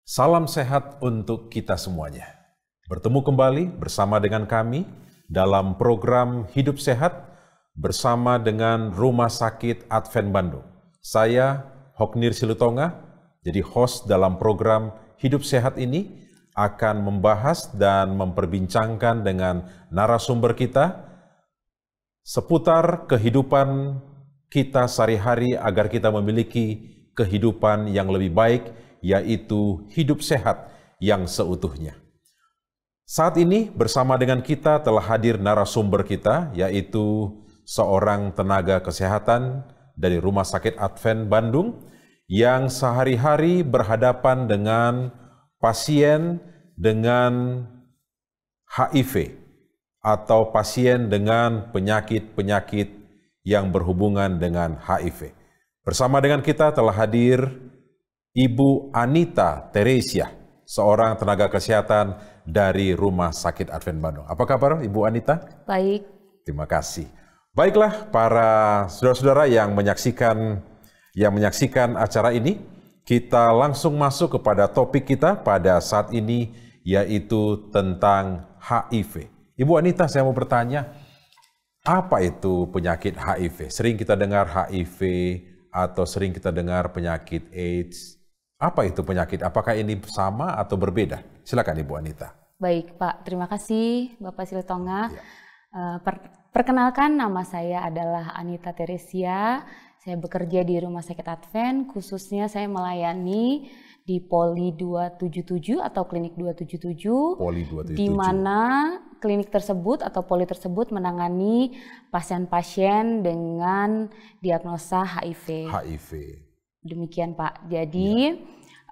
Salam sehat untuk kita semuanya. Bertemu kembali bersama dengan kami dalam program Hidup Sehat bersama dengan Rumah Sakit Advent Bandung. Saya Hoknir Silutonga, jadi host dalam program Hidup Sehat ini akan membahas dan memperbincangkan dengan narasumber kita seputar kehidupan kita sehari-hari agar kita memiliki kehidupan yang lebih baik, yaitu hidup sehat yang seutuhnya. Saat ini bersama dengan kita telah hadir narasumber kita, yaitu seorang tenaga kesehatan dari Rumah Sakit Advent Bandung yang sehari-hari berhadapan dengan pasien dengan HIV atau pasien dengan penyakit-penyakit yang berhubungan dengan HIV. Bersama dengan kita telah hadir Ibu Anita Teresia, seorang tenaga kesehatan dari Rumah Sakit Advent Bandung. Apa kabar Ibu Anita? Baik. Terima kasih. Baiklah para saudara-saudara yang menyaksikan acara ini, kita langsung masuk kepada topik kita pada saat ini, yaitu tentang HIV. Ibu Anita, saya mau bertanya, apa itu penyakit HIV? Sering kita dengar HIV atau sering kita dengar penyakit AIDS. Apa itu penyakit? Apakah ini sama atau berbeda? Silakan Ibu Anita. Baik Pak, terima kasih Bapak Silutonga. Ya. Perkenalkan, nama saya adalah Anita Teresia. Saya bekerja di Rumah Sakit Advent, khususnya saya melayani di Poli 277 atau Klinik 277. Poli 277. Di mana klinik tersebut atau poli tersebut menangani pasien-pasien dengan diagnosa HIV. HIV. Demikian Pak. Jadi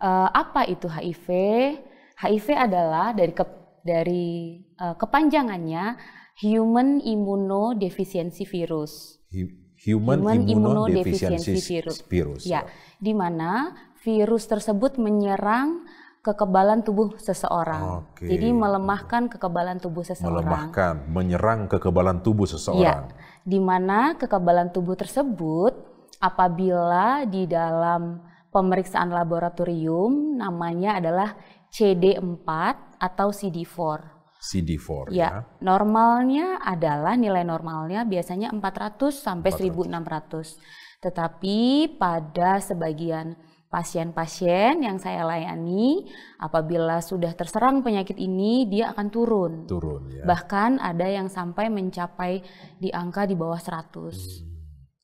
apa itu HIV? HIV adalah dari kepanjangannya Human Immunodeficiency Virus. Human Immunodeficiency Virus. Ya, di mana virus tersebut menyerang kekebalan tubuh seseorang. Oke. Jadi melemahkan kekebalan tubuh seseorang. Menyerang kekebalan tubuh seseorang. Ya, di mana kekebalan tubuh tersebut apabila di dalam pemeriksaan laboratorium namanya adalah CD4 atau CD4. CD4 ya. Normalnya adalah nilai normalnya biasanya 400 sampai 1600. Tetapi pada sebagian pasien-pasien yang saya layani, apabila sudah terserang penyakit ini, dia akan turun. Ya. Bahkan ada yang sampai mencapai di angka di bawah 100.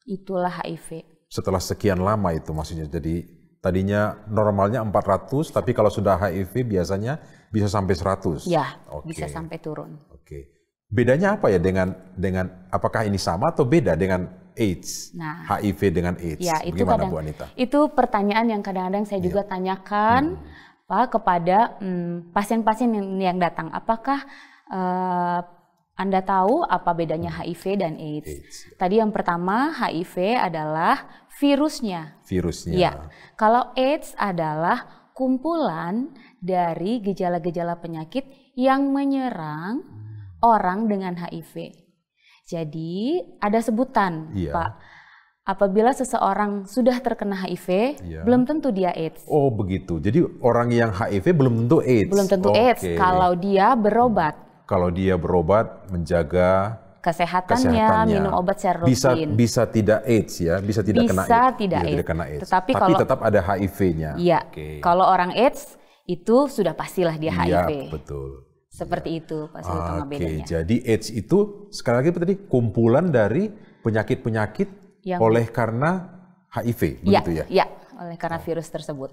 Itulah HIV. Setelah sekian lama itu maksudnya, jadi tadinya normalnya 400, tapi kalau sudah HIV biasanya bisa sampai 100. Ya, bisa sampai turun. Oke. Bedanya apa ya dengan apakah ini sama atau beda dengan AIDS? Nah, HIV dengan AIDS. Ya, itu bagaimana Bu Anita? Itu pertanyaan yang kadang-kadang saya juga tanyakan Pak kepada pasien-pasien yang datang. Apakah Anda tahu apa bedanya HIV dan AIDS? Tadi yang pertama, HIV adalah virusnya. Ya. Kalau AIDS adalah kumpulan dari gejala-gejala penyakit yang menyerang orang dengan HIV. Jadi ada sebutan, Pak. Apabila seseorang sudah terkena HIV, belum tentu dia AIDS. Oh begitu. Jadi orang yang HIV belum tentu AIDS. Belum tentu AIDS kalau dia berobat. Kalau dia berobat, menjaga kesehatannya, minum obat secara rutin. Bisa tidak AIDS ya, bisa tidak kena AIDS. Tapi kalau tetap ada HIV-nya. Iya. Kalau orang AIDS itu sudah pastilah dia HIV. Iya, betul. Seperti itu Pak Silutonga bedanya. Jadi AIDS itu sekali lagi tadi kumpulan dari penyakit-penyakit karena HIV, begitu ya? Iya, oleh karena virus tersebut.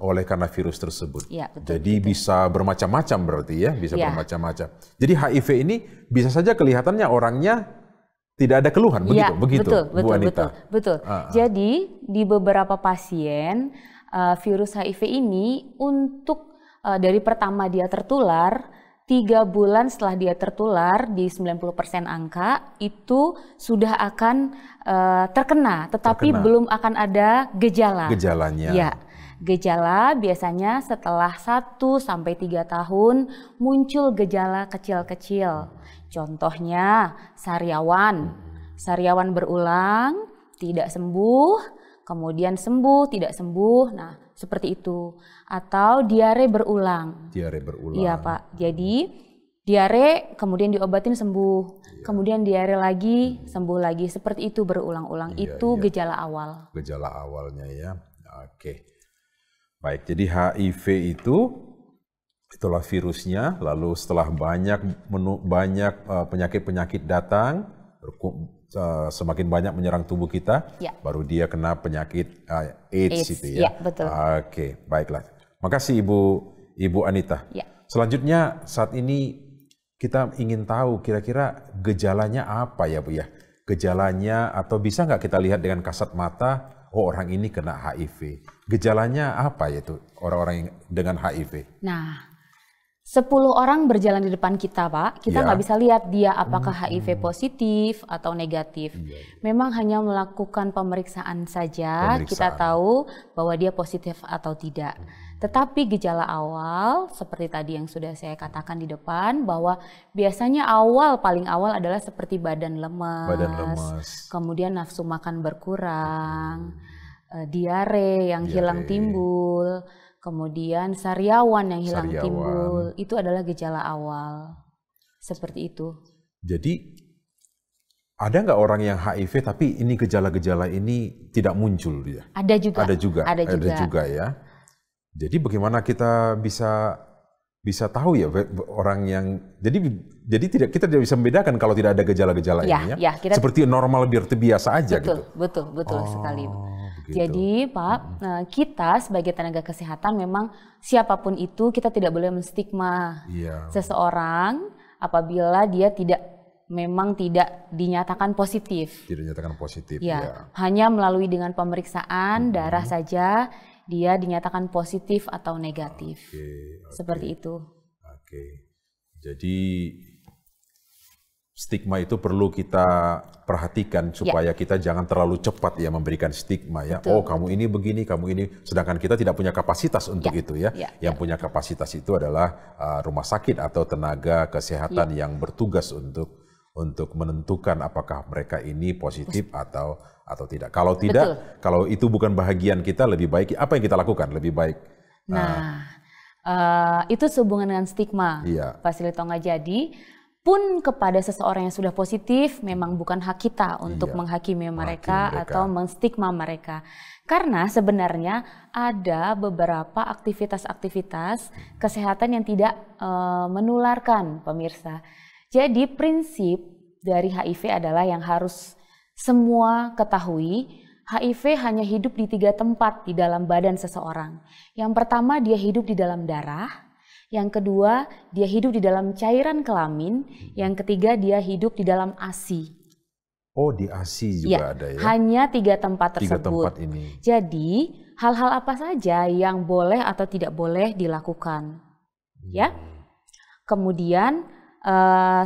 Ya, betul. Jadi bisa bermacam-macam berarti ya, bermacam-macam. Jadi HIV ini bisa saja kelihatannya orangnya tidak ada keluhan, begitu, Bu Anita? Betul. Jadi di beberapa pasien virus HIV ini untuk dari pertama dia tertular, 3 bulan setelah dia tertular di 90% angka itu sudah akan terkena, tetapi belum akan ada gejalanya. Ya, gejala biasanya setelah 1 sampai 3 tahun muncul gejala kecil-kecil. Contohnya sariawan berulang, tidak sembuh, kemudian sembuh, tidak sembuh. Nah, seperti itu. Atau diare berulang. Diare berulang. Iya Pak, jadi diare kemudian diobatin sembuh, kemudian diare lagi sembuh lagi, seperti itu berulang-ulang. Itu gejala awal. Gejala awalnya ya, oke. Baik, jadi HIV itulah virusnya, lalu setelah banyak penyakit-penyakit datang, semakin banyak menyerang tubuh kita, baru dia kena penyakit AIDS itu ya. Ya, betul. Oke, baiklah. Makasih Ibu Anita. Ya. Selanjutnya saat ini kita ingin tahu kira-kira gejalanya apa ya Bu ya? Gejalanya atau bisa nggak kita lihat dengan kasat mata, oh orang ini kena HIV. Gejalanya apa ya itu orang-orang yang dengan HIV? Nah, 10 orang berjalan di depan kita, Pak. Kita nggak bisa lihat dia apakah HIV positif atau negatif. Memang hanya melakukan pemeriksaan saja, kita tahu bahwa dia positif atau tidak. Tetapi gejala awal, seperti tadi yang sudah saya katakan di depan, bahwa biasanya paling awal adalah seperti badan lemas, kemudian nafsu makan berkurang, diare yang hilang timbul, kemudian sariawan yang hilang timbul, itu adalah gejala awal. Seperti itu. Jadi ada nggak orang yang HIV tapi ini gejala-gejala ini tidak muncul dia? Ada juga. Ada juga ya. Jadi bagaimana kita bisa tahu ya orang yang jadi kita tidak bisa membedakan kalau tidak ada gejala-gejala ini ya. Seperti normal biasa aja gitu. Betul sekali. Begitu. Jadi Pak, kita sebagai tenaga kesehatan memang siapapun itu kita tidak boleh menstigma seseorang apabila dia memang tidak dinyatakan positif. Tidak dinyatakan positif. Ya. Hanya melalui dengan pemeriksaan darah saja dia dinyatakan positif atau negatif. Seperti itu. Jadi stigma itu perlu kita perhatikan supaya kita jangan terlalu cepat ya memberikan stigma ya. Betul. Oh kamu ini begini, kamu ini. Sedangkan kita tidak punya kapasitas untuk itu ya. Yang punya kapasitas itu adalah rumah sakit atau tenaga kesehatan yang bertugas untuk menentukan apakah mereka ini positif atau tidak. Kalau tidak, kalau itu bukan bahagian kita, lebih baik apa yang kita lakukan? Lebih baik. Itu sehubungan dengan stigma, Pak Silitonga. Jadi pun kepada seseorang yang sudah positif, memang bukan hak kita untuk menghakimi mereka atau menstigma mereka. Karena sebenarnya ada beberapa aktivitas-aktivitas kesehatan yang tidak menularkan, pemirsa. Jadi prinsip dari HIV adalah yang harus semua ketahui, HIV hanya hidup di 3 tempat di dalam badan seseorang. Yang pertama dia hidup di dalam darah, yang kedua dia hidup di dalam cairan kelamin, yang ketiga dia hidup di dalam ASI. Oh di ASI juga ada ya? Hanya 3 tempat tersebut. 3 tempat ini. Jadi hal-hal apa saja yang boleh atau tidak boleh dilakukan. Ya. Kemudian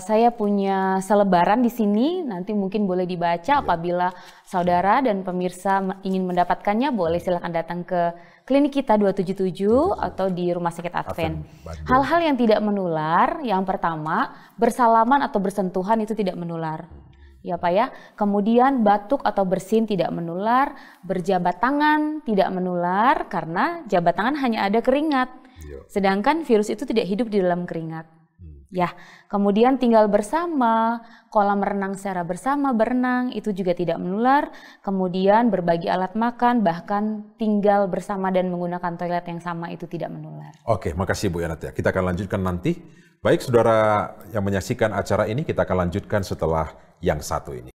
saya punya selebaran di sini, nanti mungkin boleh dibaca apabila saudara dan pemirsa ingin mendapatkannya, boleh silakan datang ke klinik kita 277 atau di Rumah Sakit Advent. Hal-hal yang tidak menular, yang pertama, bersalaman atau bersentuhan itu tidak menular. Ya Pak ya, kemudian batuk atau bersin tidak menular, berjabat tangan tidak menular karena jabat tangan hanya ada keringat. Sedangkan virus itu tidak hidup di dalam keringat. Ya, kemudian tinggal bersama, kolam renang secara bersama berenang itu juga tidak menular. Kemudian berbagi alat makan, bahkan tinggal bersama dan menggunakan toilet yang sama itu tidak menular. Oke, makasih Bu Yanat ya. Kita akan lanjutkan nanti. Baik, saudara yang menyaksikan acara ini, kita akan lanjutkan setelah yang satu ini.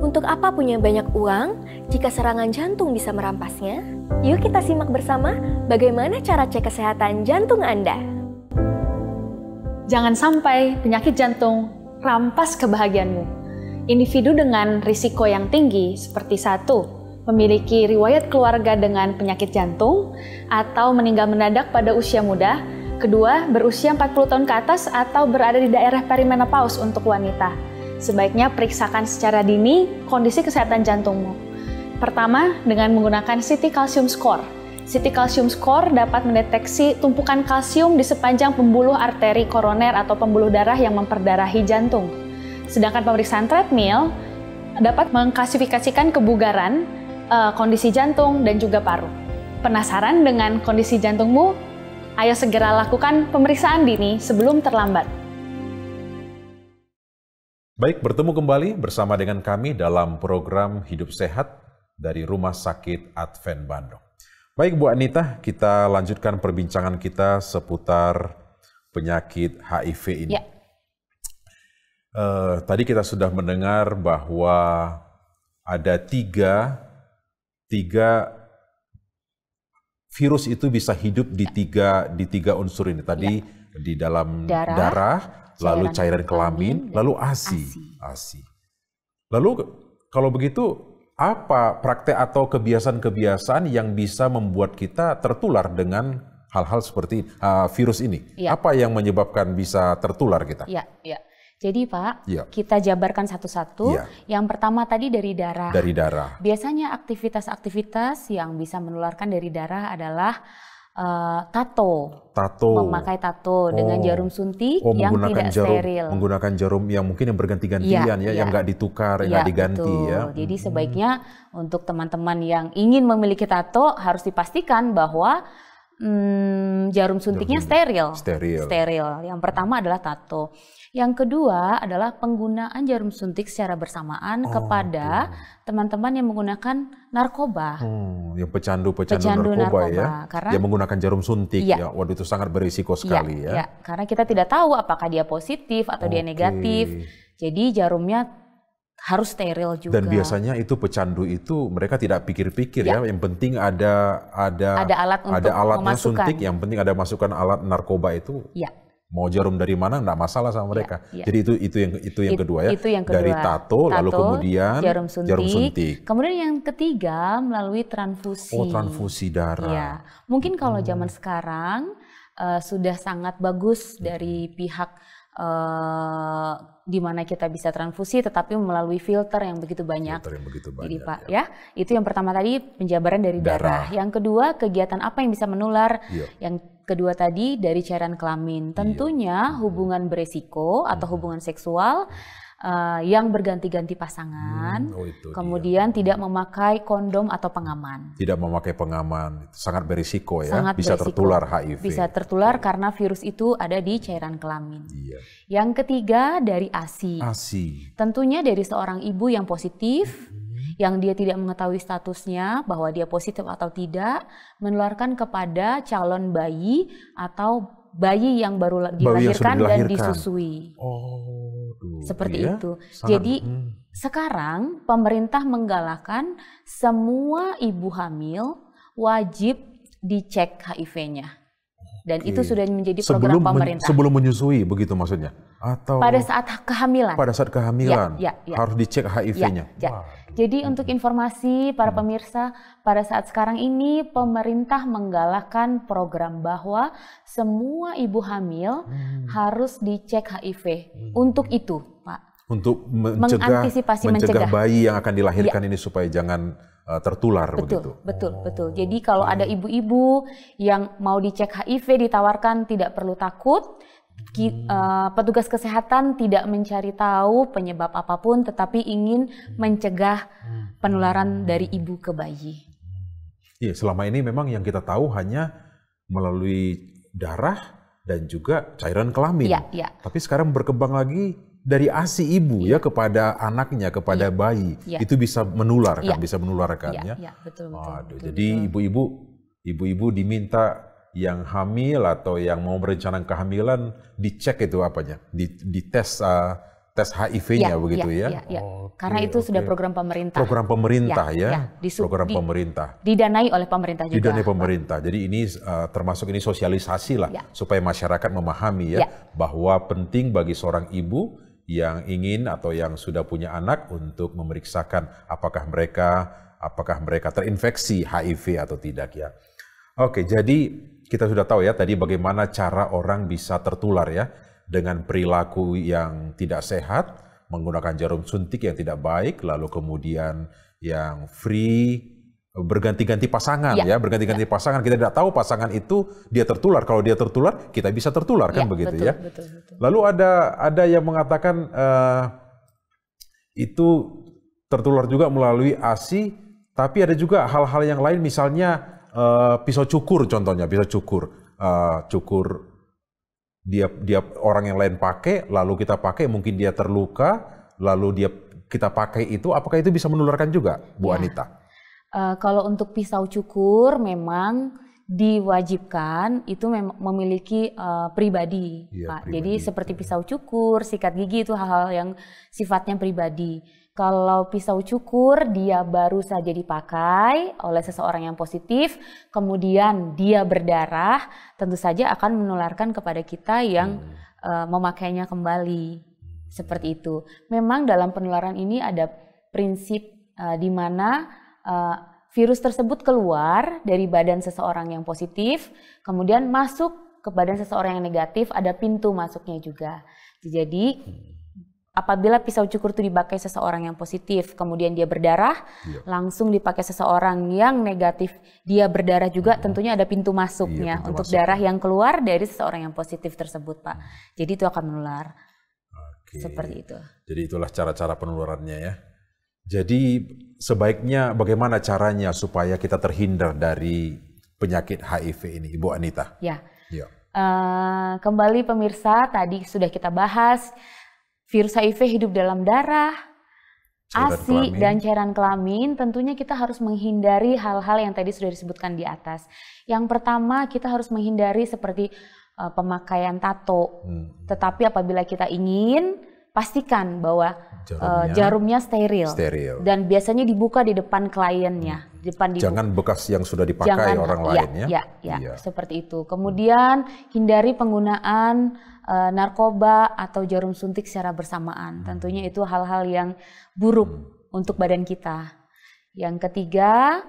Untuk apa punya banyak uang jika serangan jantung bisa merampasnya? Yuk kita simak bersama bagaimana cara cek kesehatan jantung Anda. Jangan sampai penyakit jantung rampas kebahagiaanmu. Individu dengan risiko yang tinggi seperti 1. Memiliki riwayat keluarga dengan penyakit jantung atau meninggal mendadak pada usia muda. 2. Berusia 40 tahun ke atas atau berada di daerah perimenopause untuk wanita. Sebaiknya periksakan secara dini kondisi kesehatan jantungmu. Pertama, dengan menggunakan CT Calcium Score. CT Calcium Score dapat mendeteksi tumpukan kalsium di sepanjang pembuluh arteri koroner atau pembuluh darah yang memperdarahi jantung. Sedangkan pemeriksaan treadmill dapat mengklasifikasikan kebugaran kondisi jantung dan juga paru. Penasaran dengan kondisi jantungmu? Ayo segera lakukan pemeriksaan dini sebelum terlambat. Baik, bertemu kembali bersama dengan kami dalam program Hidup Sehat dari Rumah Sakit Advent Bandung. Baik Bu Anita, kita lanjutkan perbincangan kita seputar penyakit HIV ini. Ya. Tadi kita sudah mendengar bahwa ada tiga virus itu bisa hidup di tiga unsur ini. Tadi di dalam darah, lalu cairan kelamin, lalu ASI. Lalu kalau begitu, apa praktek atau kebiasaan-kebiasaan yang bisa membuat kita tertular dengan hal-hal seperti virus ini? Ya. Apa yang menyebabkan bisa tertular kita? Ya. Jadi Pak, kita jabarkan satu-satu. Yang pertama tadi dari darah. Dari darah. Biasanya aktivitas-aktivitas yang bisa menularkan dari darah adalah tato. Memakai tato dengan jarum suntik yang tidak steril. Menggunakan jarum yang mungkin yang berganti-gantian yang nggak ditukar, nggak diganti betul. ya. Jadi sebaiknya untuk teman-teman yang ingin memiliki tato harus dipastikan bahwa jarum suntiknya steril. Yang pertama adalah tato. Yang kedua adalah penggunaan jarum suntik secara bersamaan kepada teman-teman yang menggunakan narkoba. Yang pecandu narkoba ya, yang menggunakan jarum suntik ya. Waduh, itu sangat berisiko sekali ya. Karena kita tidak tahu apakah dia positif atau dia negatif. Jadi jarumnya harus steril juga. Dan biasanya itu pecandu itu mereka tidak pikir-pikir ya. Yang penting ada alat untuk alatnya memasukkan suntik, yang penting ada masukkan alat narkoba itu. Mau jarum dari mana nggak masalah sama mereka. Jadi itu yang kedua ya. Itu yang kedua. Dari tato lalu kemudian jarum suntik. Kemudian yang ketiga melalui transfusi. Transfusi darah. Ya. Mungkin kalau zaman sekarang sudah sangat bagus dari pihak di mana kita bisa transfusi tetapi melalui filter yang begitu banyak. Jadi Pak ya, itu yang pertama tadi penjabaran dari darah. Yang kedua, kegiatan apa yang bisa menular? Yang kedua tadi dari cairan kelamin. Tentunya hubungan beresiko atau hubungan seksual yang berganti-ganti pasangan, kemudian tidak memakai kondom atau pengaman. Tidak memakai pengaman, sangat berisiko ya, bisa tertular HIV. Bisa tertular karena virus itu ada di cairan kelamin. Yang ketiga dari ASI. Tentunya dari seorang ibu yang positif, yang dia tidak mengetahui statusnya bahwa dia positif atau tidak, menularkan kepada calon bayi atau bayi yang baru dilahirkan dan disusui. Seperti itu. Jadi sekarang pemerintah menggalakkan semua ibu hamil wajib dicek HIV-nya. Dan itu sudah menjadi program pemerintah. Sebelum menyusui begitu maksudnya? Atau pada saat kehamilan. Pada saat kehamilan harus dicek HIV-nya. Jadi untuk informasi para pemirsa, pada saat sekarang ini pemerintah menggalakkan program bahwa semua ibu hamil harus dicek HIV. Untuk itu, Pak. Untuk mencegah bayi yang akan dilahirkan ini supaya jangan tertular begitu. Betul. Jadi kalau ada ibu-ibu yang mau dicek HIV ditawarkan tidak perlu takut. Petugas kesehatan tidak mencari tahu penyebab apapun, tetapi ingin mencegah penularan dari ibu ke bayi. Iya, selama ini memang yang kita tahu hanya melalui darah dan juga cairan kelamin. Tapi sekarang berkembang lagi dari ASI ibu ya kepada anaknya, kepada bayi. Itu bisa menularkan, Betul. Jadi ibu-ibu diminta yang hamil atau yang mau merencanakan kehamilan dicek itu apanya, dites tes HIV-nya begitu ya. Karena itu sudah program pemerintah. Program pemerintah program pemerintah. Didanai oleh pemerintah juga. Didanai pemerintah. Jadi ini termasuk ini sosialisasi lah supaya masyarakat memahami bahwa penting bagi seorang ibu yang ingin atau yang sudah punya anak untuk memeriksakan apakah mereka terinfeksi HIV atau tidak ya. Oke, jadi kita sudah tahu ya tadi bagaimana cara orang bisa tertular ya dengan perilaku yang tidak sehat, menggunakan jarum suntik yang tidak baik, lalu kemudian yang free, berganti-ganti pasangan berganti-ganti pasangan. Kita tidak tahu pasangan itu dia tertular. Kalau dia tertular, kita bisa tertular kan begitu ya. Betul. Lalu ada yang mengatakan itu tertular juga melalui ASI Tapi ada juga hal-hal yang lain, misalnya pisau cukur contohnya, pisau cukur. Cukur dia orang yang lain pakai, lalu kita pakai, mungkin dia terluka, lalu kita pakai itu, apakah itu bisa menularkan juga, Bu Anita? Kalau untuk pisau cukur memang diwajibkan itu memiliki pribadi, Pak. Pribadi. Jadi seperti pisau cukur, sikat gigi itu hal-hal yang sifatnya pribadi. Kalau pisau cukur dia baru saja dipakai oleh seseorang yang positif, kemudian dia berdarah, tentu saja akan menularkan kepada kita yang memakainya kembali. Seperti itu. Memang dalam penularan ini ada prinsip di mana virus tersebut keluar dari badan seseorang yang positif, kemudian masuk ke badan seseorang yang negatif, ada pintu masuknya juga. Jadi apabila pisau cukur itu dipakai seseorang yang positif, kemudian dia berdarah, langsung dipakai seseorang yang negatif, dia berdarah juga, tentunya ada pintu masuknya untuk darah yang keluar dari seseorang yang positif tersebut, Pak. Jadi itu akan menular. Seperti itu. Jadi itulah cara-cara penularannya ya. Jadi sebaiknya bagaimana caranya supaya kita terhindar dari penyakit HIV ini, Ibu Anita? Ya. Kembali pemirsa, tadi sudah kita bahas virus HIV hidup dalam darah, ASI, dan cairan kelamin. Tentunya kita harus menghindari hal-hal yang tadi sudah disebutkan di atas. Yang pertama, kita harus menghindari seperti pemakaian tato. Tetapi apabila kita ingin, pastikan bahwa jarumnya steril. Dan biasanya dibuka di depan kliennya. Jangan bekas yang sudah dipakai orang lain ya. Seperti itu. Kemudian hindari penggunaan narkoba atau jarum suntik secara bersamaan. Tentunya itu hal-hal yang buruk untuk badan kita. Yang ketiga,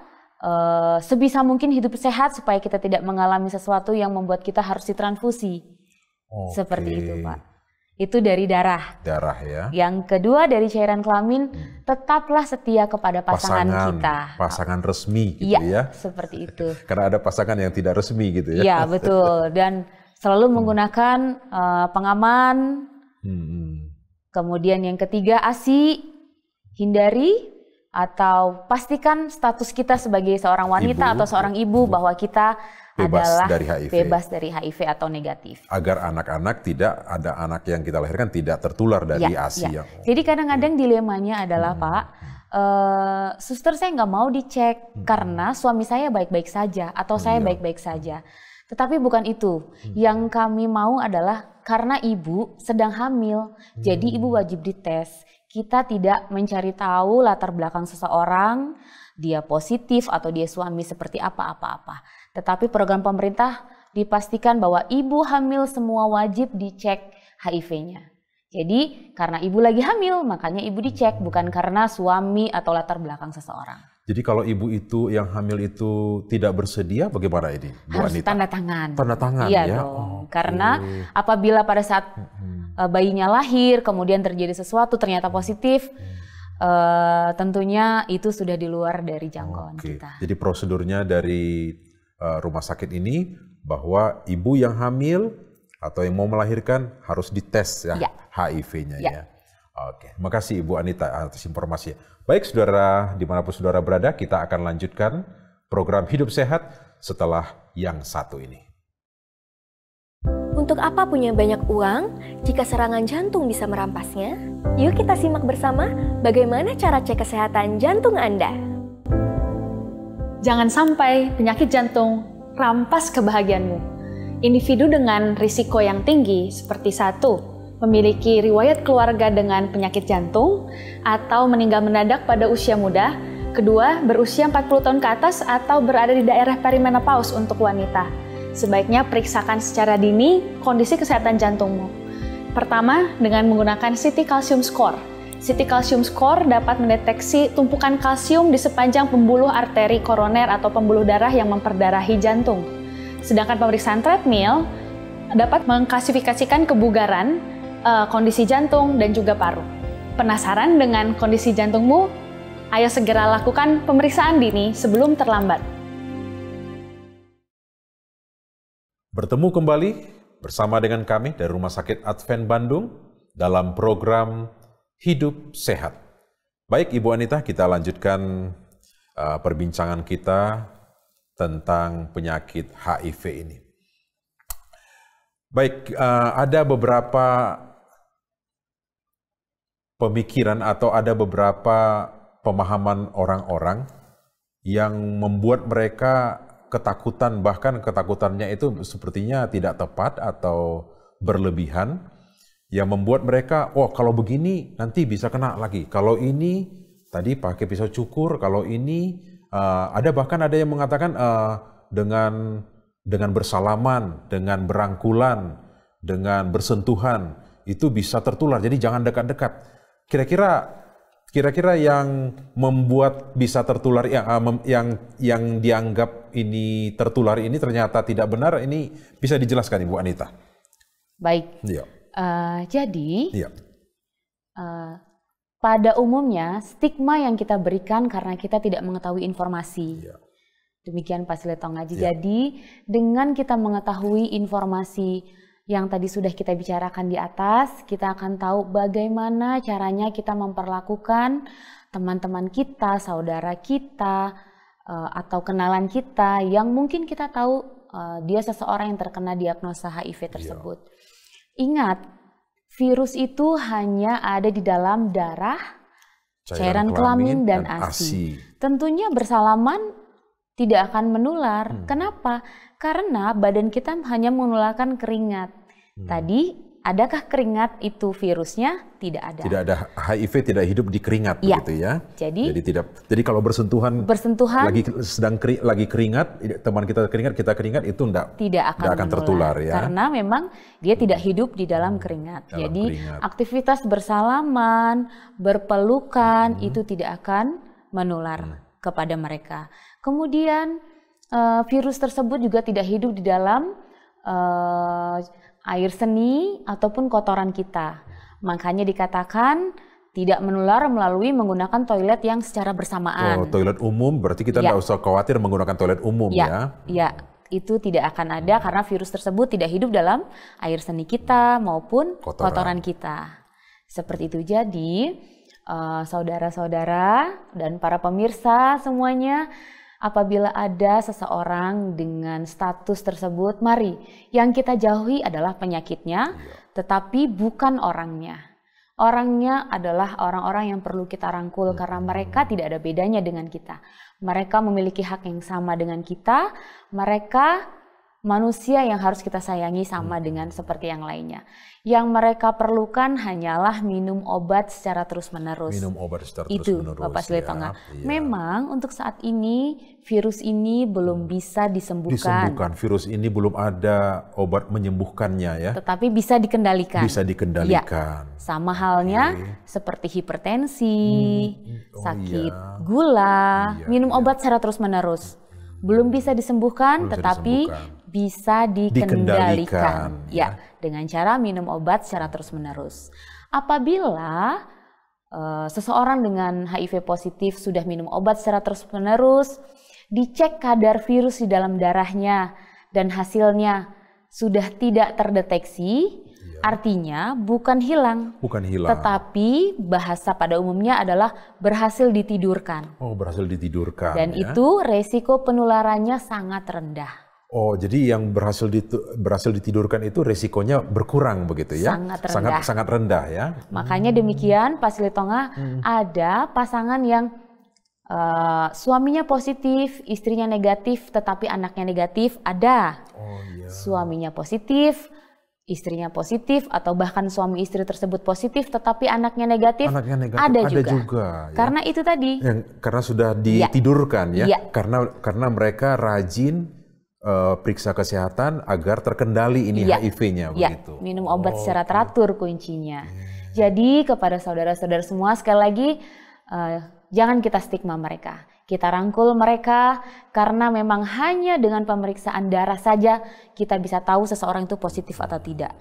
sebisa mungkin hidup sehat supaya kita tidak mengalami sesuatu yang membuat kita harus ditransfusi. Seperti itu, Pak. Itu dari darah. Darah ya. Yang kedua dari cairan kelamin, tetaplah setia kepada pasangan kita. Pasangan resmi gitu ya. Seperti itu. Karena ada pasangan yang tidak resmi gitu ya. Iya, betul. Dan selalu menggunakan pengaman. Kemudian yang ketiga, ASI. Hindari atau pastikan status kita sebagai seorang wanita atau seorang ibu bahwa kita adalah bebas dari HIV atau negatif. Agar anak-anak tidak ada anak yang kita lahirkan tidak tertular dari ASI. Jadi kadang-kadang dilemanya adalah Pak, suster saya nggak mau dicek karena suami saya baik-baik saja atau saya baik-baik saja. Tetapi bukan itu. Yang kami mau adalah karena ibu sedang hamil, jadi ibu wajib dites. Kita tidak mencari tahu latar belakang seseorang, dia positif atau dia suami seperti apa-apa. Tetapi program pemerintah dipastikan bahwa ibu hamil semua wajib dicek HIV-nya. Jadi karena ibu lagi hamil, makanya ibu dicek, bukan karena suami atau latar belakang seseorang. Jadi kalau ibu itu yang hamil itu tidak bersedia, bagaimana ini, Bu Harus Anita? tanda tangan. Tanda tangan iya ya? Dong. Karena apabila pada saat bayinya lahir, kemudian terjadi sesuatu ternyata positif, tentunya itu sudah di luar dari jangkauan kita. Jadi prosedurnya dari rumah sakit ini bahwa ibu yang hamil atau yang mau melahirkan harus dites ya. HIV-nya ya. Oke, makasih Ibu Anita atas informasinya. Baik saudara, dimanapun saudara berada, kita akan lanjutkan program Hidup Sehat setelah yang satu ini. Untuk apa punya banyak uang jika serangan jantung bisa merampasnya? Yuk kita simak bersama bagaimana cara cek kesehatan jantung Anda. Jangan sampai penyakit jantung rampas kebahagiaanmu. Individu dengan risiko yang tinggi seperti 1. Memiliki riwayat keluarga dengan penyakit jantung atau meninggal mendadak pada usia muda. 2. Berusia 40 tahun ke atas atau berada di daerah perimenopause untuk wanita. Sebaiknya periksakan secara dini kondisi kesehatan jantungmu. Pertama, dengan menggunakan CT Calcium Score. CT Calcium Score dapat mendeteksi tumpukan kalsium di sepanjang pembuluh arteri koroner atau pembuluh darah yang memperdarahi jantung. Sedangkan pemeriksaan treadmill dapat mengklasifikasikan kebugaran, kondisi jantung, dan juga paru. Penasaran dengan kondisi jantungmu? Ayo segera lakukan pemeriksaan dini sebelum terlambat. Bertemu kembali bersama dengan kami dari Rumah Sakit Advent Bandung dalam program Hidup Sehat. Baik Ibu Anita, kita lanjutkan perbincangan kita tentang penyakit HIV ini. Baik, ada beberapa pemikiran atau ada beberapa pemahaman orang-orang yang membuat mereka ketakutan, bahkan ketakutannya itu sepertinya tidak tepat atau berlebihan, yang membuat mereka, oh kalau begini nanti bisa kena lagi, kalau ini tadi pakai pisau cukur, kalau ini bahkan ada yang mengatakan dengan bersalaman, dengan berangkulan, dengan bersentuhan itu bisa tertular. Jadi jangan dekat-dekat. Kira-kira yang membuat bisa tertular, yang dianggap ini tertular ini ternyata tidak benar, ini bisa dijelaskan Ibu Anita? Baik. Ya. Jadi pada umumnya stigma yang kita berikan karena kita tidak mengetahui informasi. Ya. Demikian Pak Silitonga. Ya. Jadi dengan kita mengetahui informasi yang tadi sudah kita bicarakan di atas, kita akan tahu bagaimana caranya kita memperlakukan teman-teman kita, saudara kita, atau kenalan kita yang mungkin kita tahu dia seseorang yang terkena diagnosa HIV tersebut. Ya. Ingat, virus itu hanya ada di dalam darah, cairan kelamin, dan ASI. Tentunya bersalaman tidak akan menular. Kenapa? Karena badan kita hanya menularkan keringat. Tadi, adakah keringat itu virusnya? Tidak ada. Tidak ada. HIV tidak hidup di keringat, ya. Begitu ya. Jadi kalau bersentuhan lagi keringat, teman kita keringat itu tidak akan tertular ya. Karena memang dia tidak hidup di dalam keringat. Jadi aktivitas bersalaman, berpelukan itu tidak akan menular kepada mereka. Kemudian virus tersebut juga tidak hidup di dalam air seni ataupun kotoran kita. Makanya dikatakan tidak menular melalui menggunakan toilet yang secara bersamaan. Toilet umum berarti kita tidak usah khawatir menggunakan toilet umum ya? Ya, itu tidak akan ada karena virus tersebut tidak hidup dalam air seni kita maupun kotoran kita. Seperti itu. Jadi saudara-saudara dan para pemirsa semuanya, apabila ada seseorang dengan status tersebut, mari yang kita jauhi adalah penyakitnya, tetapi bukan orangnya. Orangnya adalah orang-orang yang perlu kita rangkul karena mereka tidak ada bedanya dengan kita. Mereka memiliki hak yang sama dengan kita, mereka manusia yang harus kita sayangi sama dengan seperti yang lainnya. Yang mereka perlukan hanyalah minum obat secara terus-menerus. Minum obat secara itu, terus-menerus. Bapak Silitonga. Memang untuk saat ini virus ini belum bisa disembuhkan. Virus ini belum ada obat menyembuhkannya ya. Tetapi bisa dikendalikan. Bisa dikendalikan. Ya, sama halnya seperti hipertensi, sakit gula, minum obat secara terus-menerus. Belum bisa disembuhkan, tetapi bisa dikendalikan. Ya, dengan cara minum obat secara terus-menerus. Apabila seseorang dengan HIV positif sudah minum obat secara terus-menerus, dicek kadar virus di dalam darahnya dan hasilnya sudah tidak terdeteksi, artinya bukan hilang, tetapi bahasa pada umumnya adalah berhasil ditidurkan. Oh, berhasil ditidurkan. Dan itu resiko penularannya sangat rendah. Oh, jadi yang berhasil ditidurkan itu resikonya berkurang begitu ya? Sangat rendah ya. Makanya demikian Pak Silitonga, ada pasangan yang suaminya positif, istrinya negatif, tetapi anaknya negatif, ada. Suaminya positif, istrinya positif, atau bahkan suami istri tersebut positif tetapi anaknya negatif, ada juga. Ya? Karena itu tadi. Karena sudah ditidurkan ya. Karena mereka rajin periksa kesehatan agar terkendali ini HIV-nya begitu. Minum obat secara teratur kuncinya. Jadi kepada saudara-saudara semua sekali lagi jangan kita stigma mereka. Kita rangkul mereka karena memang hanya dengan pemeriksaan darah saja kita bisa tahu seseorang itu positif atau tidak.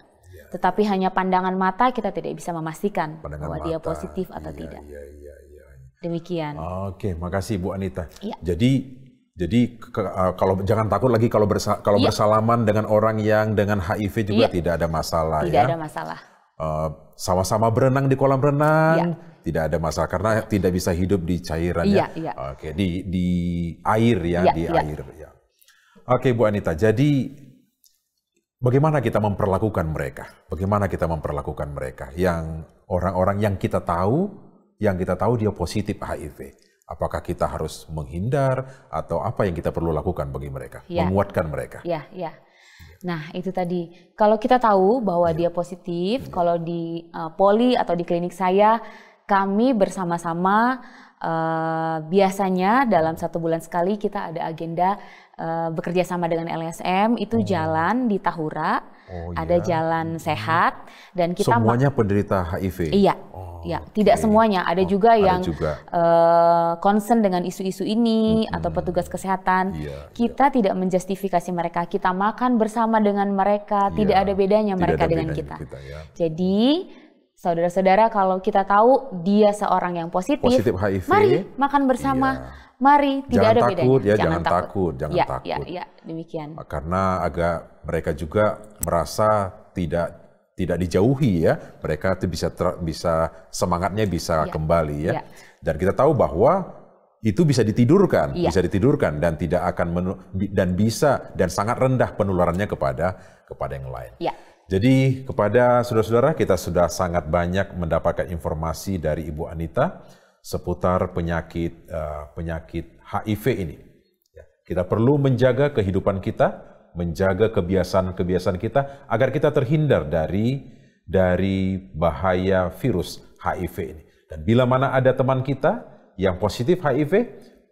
Tetapi hanya pandangan mata kita tidak bisa memastikan bahwa dia positif atau tidak. Demikian. Oke, makasih Bu Anita. Jadi kalau jangan takut lagi kalau bersalaman dengan orang yang dengan HIV juga tidak ada masalah. Tidak ada masalah. sama-sama berenang di kolam renang, Ya. tidak ada masalah karena tidak bisa hidup di cairan Iya, ya. iya. Oke, di air ya, Iya, di iya. air ya. Oke, Bu Anita. Jadi bagaimana kita memperlakukan mereka? Bagaimana kita memperlakukan mereka yang orang-orang yang kita tahu dia positif HIV? Apakah kita harus menghindar atau apa yang kita perlu lakukan bagi mereka? Ya. Menguatkan mereka. Ya, ya. Nah, itu tadi. Kalau kita tahu bahwa dia positif, kalau di poli atau di klinik saya, kami bersama-sama biasanya dalam 1 bulan sekali kita ada agenda bekerja sama dengan LSM, itu jalan di Tahura, ada jalan sehat, dan kita semuanya penderita HIV? Iya, ya, tidak semuanya. Ada juga yang concern dengan isu-isu ini atau petugas kesehatan. Kita tidak menjustifikasi mereka. Kita makan bersama dengan mereka. Tidak ada bedanya mereka dengan kita. Jadi, saudara-saudara, kalau kita tahu dia seorang yang positif HIV, mari makan bersama. Mari, tidak ada bedanya. Jangan takut. Ya, demikian. Karena mereka juga merasa tidak dijauhi ya, mereka itu bisa semangatnya bisa kembali ya. Dan kita tahu bahwa itu bisa ditidurkan, dan tidak akan dan sangat rendah penularannya kepada yang lain. Ya. Jadi kepada saudara-saudara, kita sudah sangat banyak mendapatkan informasi dari Ibu Anita seputar penyakit HIV ini. Kita perlu menjaga kehidupan kita, menjaga kebiasaan-kebiasaan kita agar kita terhindar dari bahaya virus HIV ini. Dan bila mana ada teman kita yang positif HIV,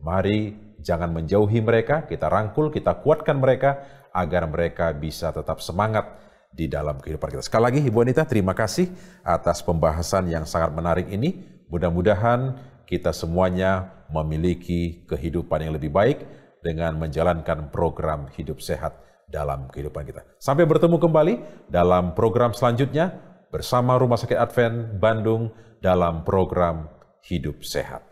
mari jangan menjauhi mereka, kita rangkul, kita kuatkan mereka agar mereka bisa tetap semangat di dalam kehidupan kita. Sekali lagi Ibu Anita, terima kasih atas pembahasan yang sangat menarik ini. Mudah-mudahan kita semuanya memiliki kehidupan yang lebih baik dengan menjalankan program hidup sehat dalam kehidupan kita. Sampai bertemu kembali dalam program selanjutnya bersama Rumah Sakit Advent Bandung dalam program Hidup Sehat.